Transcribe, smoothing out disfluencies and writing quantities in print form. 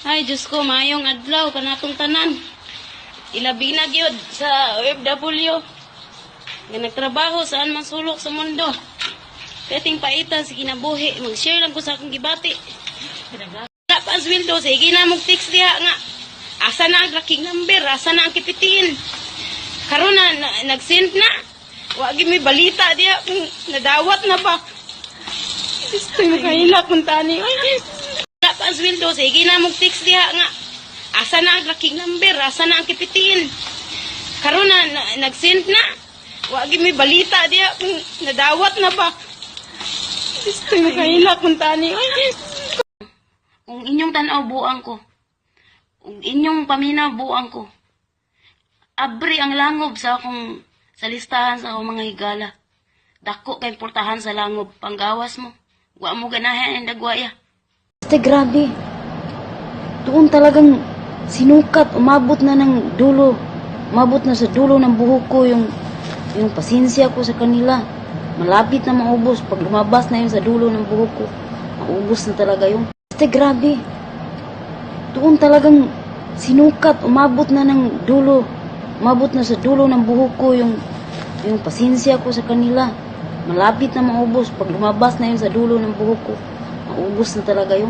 Ay, Diyos ko, mayong adlaw, kanatong tanan. Ilabi na gyud sa OFW. Nga nagtrabaho saan man sulok sa mundo. Kating paita sa kinabuhi. Mag-share lang ko sa akong gibati. Wala pa ang sweldo. Sige na mong text diha nga. Asa na ang tracking number? Asa na ang kipitin? Karon na, nag-send na. Wagi may balita diha. Nadawat na ba? Gusto mo kahila kung tani. Wala pa ang sweldo. Sige na mong text diha nga. Asa na ang tracking number? Asa na ang kipitin? Karon na, nag-send na. Wagi may balita diha. Nadawat na ba? Gusto mo kahila kung tani. Kung inyong tanaw buang ko. Kung inyong paminaw buang ko. Abri ang langob sa akong sa listahan sa akong mga higala. Dako kay portahan sa langob. Panggawas mo. Wa mo ganahan ang dagwaya. Este, grabe. Doon talagang sinukat, umabot na ng dulo. Umabot na sa dulo ng buhok ko yung pasensya ko sa kanila. Malapit na maubos. Pag lumabas na yun sa dulo ng buhok ko, maubos na talaga yun. Este, grabe. Doon talagang sinukat, umabot na ng dulo. Umabot na sa dulo ng buhok ko yung pasensya ko sa kanila. Malapit na maubos. Pag lumabas na yun sa dulo ng buhok ko, maubos na talaga yun.